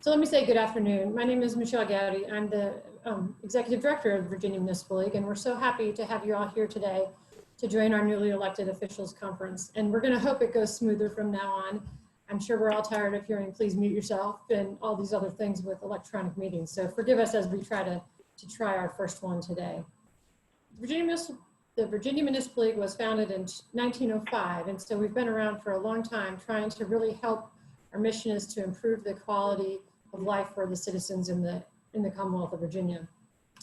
So let me say good afternoon. My name is Michelle Gowdy. I'm the Executive Director of Virginia Municipal League, and we're so happy to have you all here today to join our newly elected officials conference. And we're going to hope it goes smoother from now on. I'm sure we're all tired of hearing please mute yourself and all these other things with electronic meetings. So forgive us as we try to try our first one today. The Virginia Municipal League was founded in 1905, and so we've been around for a long time trying to really help. Our mission is to improve the quality of life for the citizens in the Commonwealth of Virginia.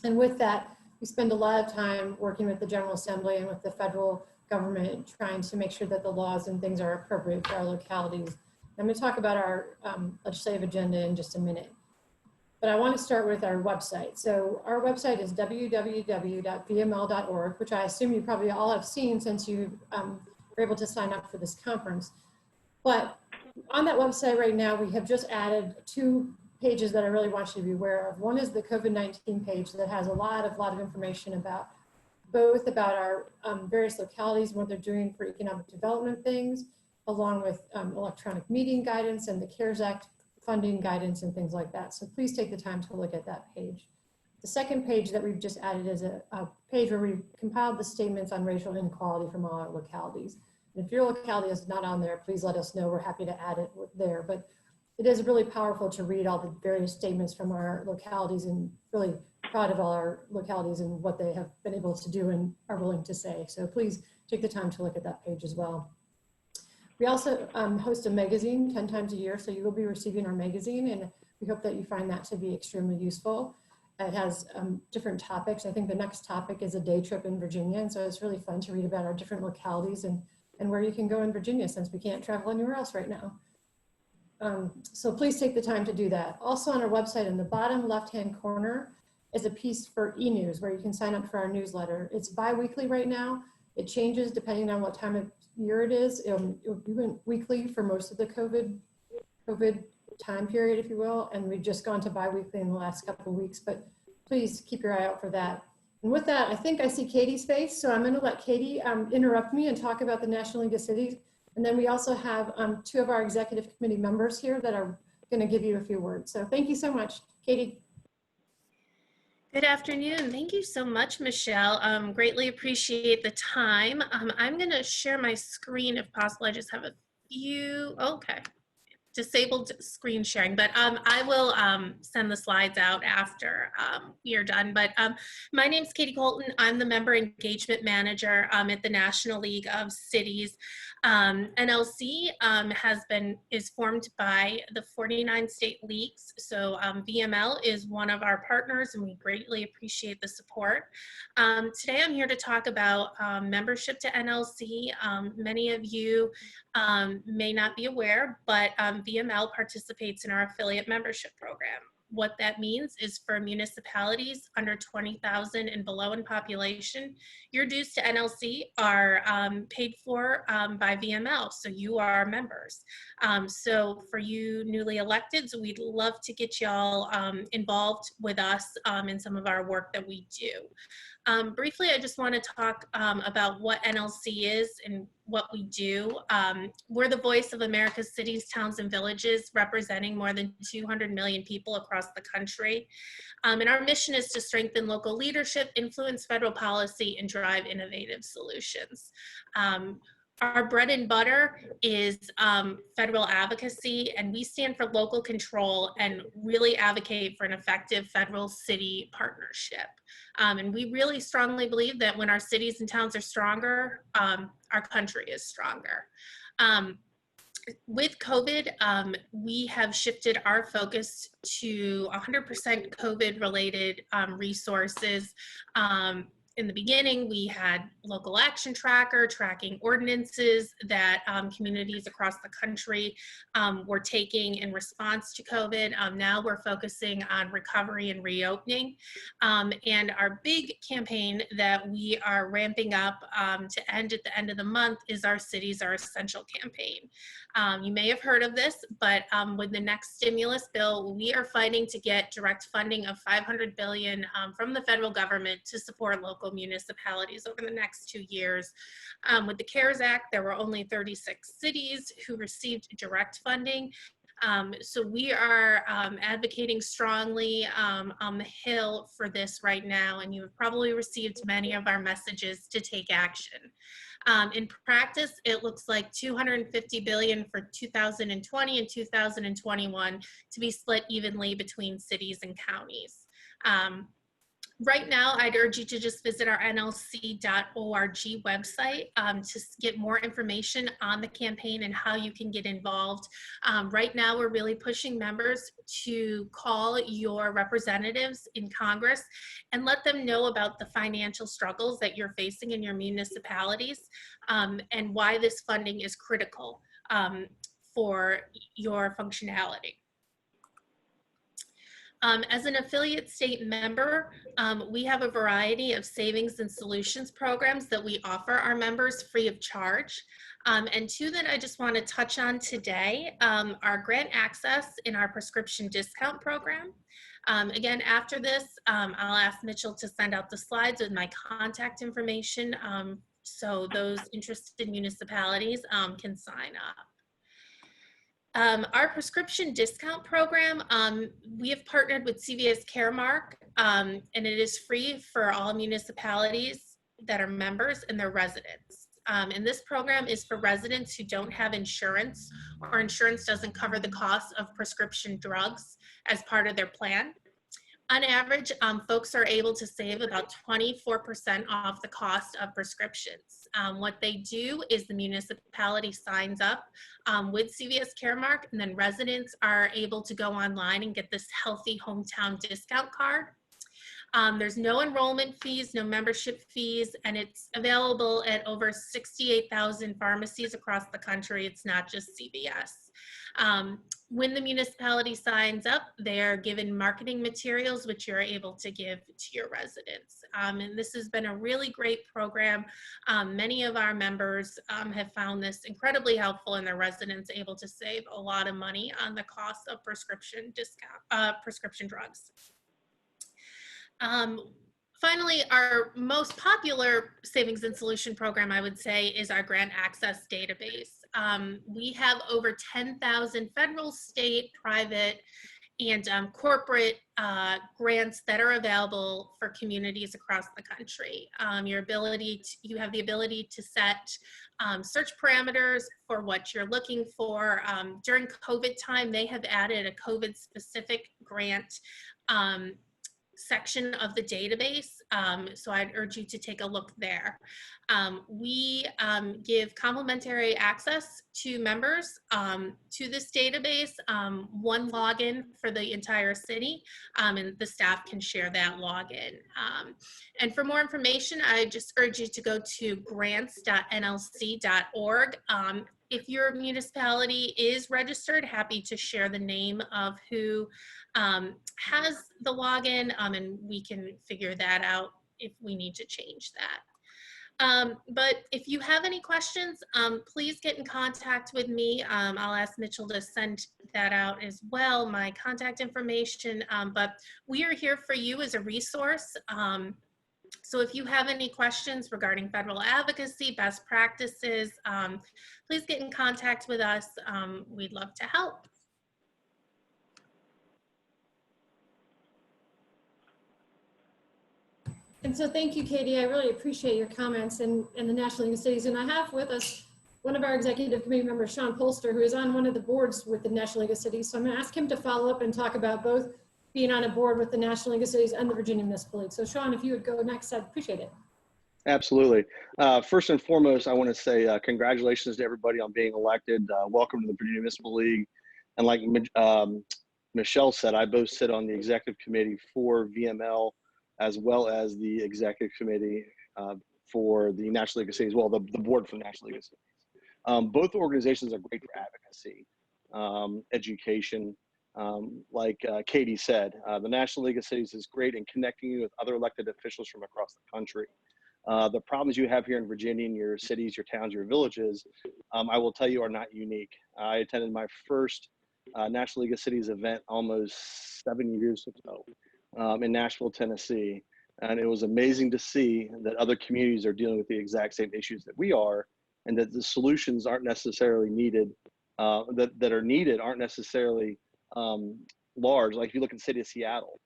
And with that, we spend a lot of time working with the General Assembly and with the federal government, trying to make sure that the laws and things are appropriate for our localities. I'm going to talk about our legislative agenda in just a minute. But I want to start with our website. So our website is www.vml.org, which I assume you probably all have seen since you were able to sign up for this conference. But on that website right now, we have just added 2 pages that I really want you to be aware of. One is the COVID-19 page that has a lot of information about both about our various localities and what they're doing for economic development things, along with electronic meeting guidance and the CARES Act funding guidance and things like that. So please take the time to look at that page. The second page that we've just added is a page where we've compiled the statements on racial inequality from all our localities. And if your locality is not on there, please let us know. We're happy to add it there. But it is really powerful to read all the various statements from our localities, and really proud of all our localities and what they have been able to do and are willing to say. So please take the time to look at that page as well. We also host a magazine 10 times a year, so you will be receiving our magazine, and we hope that you find that to be extremely useful. It has different topics. I think the next topic is a day trip in Virginia, and so it's really fun to read about our different localities and where you can go in Virginia, since we can't travel anywhere else right now. So please take the time to do that. Also on our website, in the bottom left-hand corner, is a piece for e-news where you can sign up for our newsletter. It's bi-weekly right now. It changes depending on what time of year it is. We went weekly for most of the COVID time period, if you will, and we've just gone to bi-weekly in the last couple of weeks, but please keep your eye out for that. And with that, I think I see Katie's face, so I'm going to let Katie interrupt me and talk about the National League of Cities. And then we also have 2 of our executive committee members here that are going to give you a few words. So thank you so much, Katie. Good afternoon. Thank you so much, Michelle. Greatly appreciate the time. I'm going to share my screen if possible. I just have a few, okay, disabled screen sharing, but I will send the slides out after we are done. But my name is Katie Colten. I'm the Member Engagement Manager at the National League of Cities. NLC is formed by the 49 state leagues. So VML is one of our partners, and we greatly appreciate the support. Today I'm here to talk about membership to NLC. Many of you may not be aware, but VML participates in our affiliate membership program. What that means is for municipalities under 20,000 and below in population, your dues to NLC are paid for by VML, so you are members. So for you newly electeds, we'd love to get y'all involved with us in some of our work that we do. Briefly, I just want to talk about what NLC is and what we do. We're the voice of America's cities, towns, and villages, representing more than 200 million people across the country. And our mission is to strengthen local leadership, influence federal policy, and drive innovative solutions. Our bread and butter is federal advocacy, and we stand for local control and really advocate for an effective federal-city partnership. And we really strongly believe that when our cities and towns are stronger, our country is stronger. With COVID, we have shifted our focus to 100% COVID-related resources. In the beginning, we had local action tracker tracking ordinances that communities across the country were taking in response to COVID. Now we're focusing on recovery and reopening. And our big campaign that we are ramping up to end at the end of the month is our Cities Are Essential campaign. You may have heard of this, but with the next stimulus bill, we are fighting to get direct funding of $500 billion from the federal government to support local municipalities over the next 2 years. With the CARES Act, there were only 36 cities who received direct funding. So we are advocating strongly on the Hill for this right now, and you have probably received many of our messages to take action. In practice, it looks like $250 billion for 2020 and 2021 to be split evenly between cities and counties. Right now, I'd urge you to just visit our nlc.org website to get more information on the campaign and how you can get involved. Right now, we're really pushing members to call your representatives in Congress and let them know about the financial struggles that you're facing in your municipalities and why this funding is critical for your functionality. As an affiliate state member, we have a variety of savings and solutions programs that we offer our members free of charge. And two that I just want to touch on today are grant access in our prescription discount program. Again, after this, I'll ask Mitchell to send out the slides with my contact information so those interested municipalities can sign up. Our prescription discount program, we have partnered with CVS Caremark, and it is free for all municipalities that are members and their residents. And this program is for residents who don't have insurance or insurance doesn't cover the cost of prescription drugs as part of their plan. On average, folks are able to save about 24% off the cost of prescriptions. What they do is the municipality signs up with CVS Caremark, and then residents are able to go online and get this healthy hometown discount card. There's no enrollment fees, no membership fees, and it's available at over 68,000 pharmacies across the country. It's not just CVS. When the municipality signs up, they're given marketing materials, which you're able to give to your residents. And this has been a really great program. Many of our members have found this incredibly helpful, and their residents able to save a lot of money on the cost of prescription drugs. Finally, our most popular savings and solution program, I would say, is our grant access database. We have over 10,000 federal, state, private, and corporate grants that are available for communities across the country. You have the ability to set search parameters for what you're looking for. During COVID time, they have added a COVID-specific grant section of the database, so I'd urge you to take a look there. We give complimentary access to members to this database, one login for the entire city, and the staff can share that login. And for more information, I just urge you to go to grants.nlc.org. If your municipality is registered, happy to share the name of who has the login, and we can figure that out if we need to change that. But if you have any questions, please get in contact with me. I'll ask Mitchell to send that out as well, my contact information, but we are here for you as a resource. So if you have any questions regarding federal advocacy, best practices, please get in contact with us. We'd love to help. And so thank you, Katie. I really appreciate your comments and the National League of Cities. And I have with us one of our executive committee members, Sean Polster, who is on one of the boards with the National League of Cities. So I'm going to ask him to follow up and talk about both being on a board with the National League of Cities and the Virginia Municipal League. So Sean, if you would go next, I'd appreciate it. Absolutely. First and foremost, I want to say congratulations to everybody on being elected. Welcome to the Virginia Municipal League. And like Michelle said, I both sit on the executive committee for VML, as well as the executive committee for the National League of Cities, well, the board for the National League of Cities. Both organizations are great for advocacy, education. Like Katie said, the National League of Cities is great in connecting you with other elected officials from across the country. The problems you have here in Virginia in your cities, your towns, your villages, I will tell you are not unique. I attended my first National League of Cities event almost 7 years ago in Nashville, Tennessee. And it was amazing to see that other communities are dealing with the exact same issues that we are, and that the solutions aren't necessarily needed that are needed aren't necessarily large. Like if you look at the city of Seattle,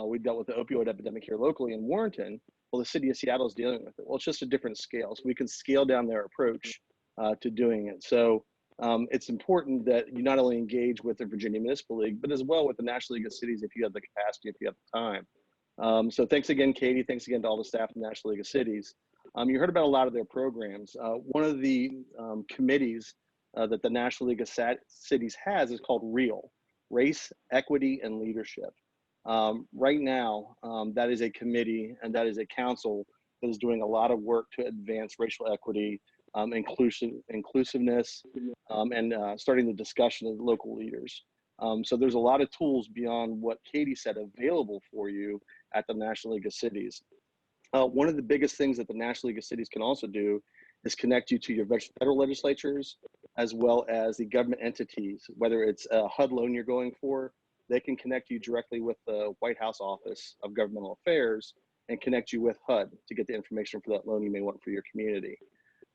we dealt with the opioid epidemic here locally in Warrenton. Well, the city of Seattle is dealing with it. Well, it's just a different scale. So we can scale down their approach to doing it. So it's important that you not only engage with the Virginia Municipal League, but as well with the National League of Cities if you have the capacity, if you have the time. So thanks again, Katie. Thanks again to all the staff of the National League of Cities. You heard about a lot of their programs. One of the committees that the National League of Cities has is called REAL, Race, Equity, and Leadership. Right now, that is a committee and that is a council that is doing a lot of work to advance racial equity, inclusiveness, and starting the discussion of local leaders. So there's a lot of tools beyond what Katie said available for you at the National League of Cities. One of the biggest things that the National League of Cities can also do is connect you to your federal legislatures, as well as the government entities, whether it's a HUD loan you're going for, they can connect you directly with the White House Office of Governmental Affairs and connect you with HUD to get the information for that loan you may want for your community.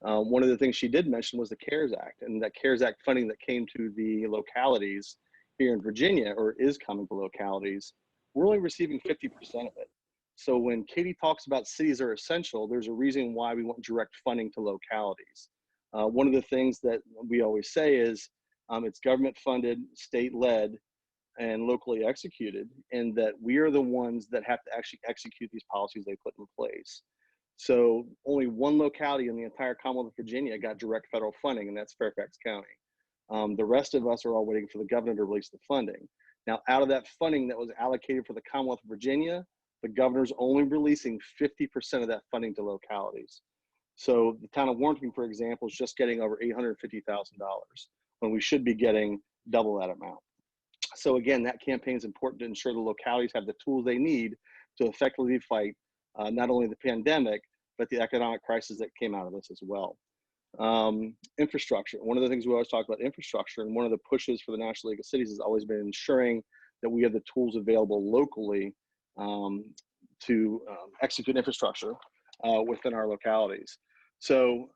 One of the things she did mention was the CARES Act, and that CARES Act funding that came to the localities here in Virginia, or is coming to localities, we're only receiving 50% of it. So when Katie talks about cities are essential, there's a reason why we want direct funding to localities. One of the things that we always say is it's government funded, state led, and locally executed, and that we are the ones that have to actually execute these policies they put in place. So only one locality in the entire Commonwealth of Virginia got direct federal funding, and that's Fairfax County. The rest of us are all waiting for the governor to release the funding. Now, out of that funding that was allocated for the Commonwealth of Virginia, the governor's only releasing 50% of that funding to localities. So the town of Warrenton, for example, is just getting over $850,000 when we should be getting double that amount. So again, that campaign is important to ensure the localities have the tools they need to effectively fight not only the pandemic, but the economic crisis that came out of this as well. Infrastructure. One of the things we always talk about infrastructure, and one of the pushes for the National League of Cities has always been ensuring that we have the tools available locally to execute infrastructure within our localities. So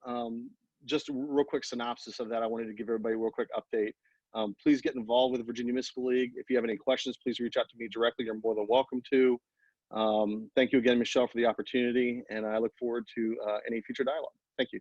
just a real quick synopsis of that. I wanted to give everybody a real quick update. Please get involved with the Virginia Municipal League. If you have any questions, please reach out to me directly. You're more than welcome to. Thank you again, Michelle, for the opportunity, and I look forward to any future dialogue. Thank you.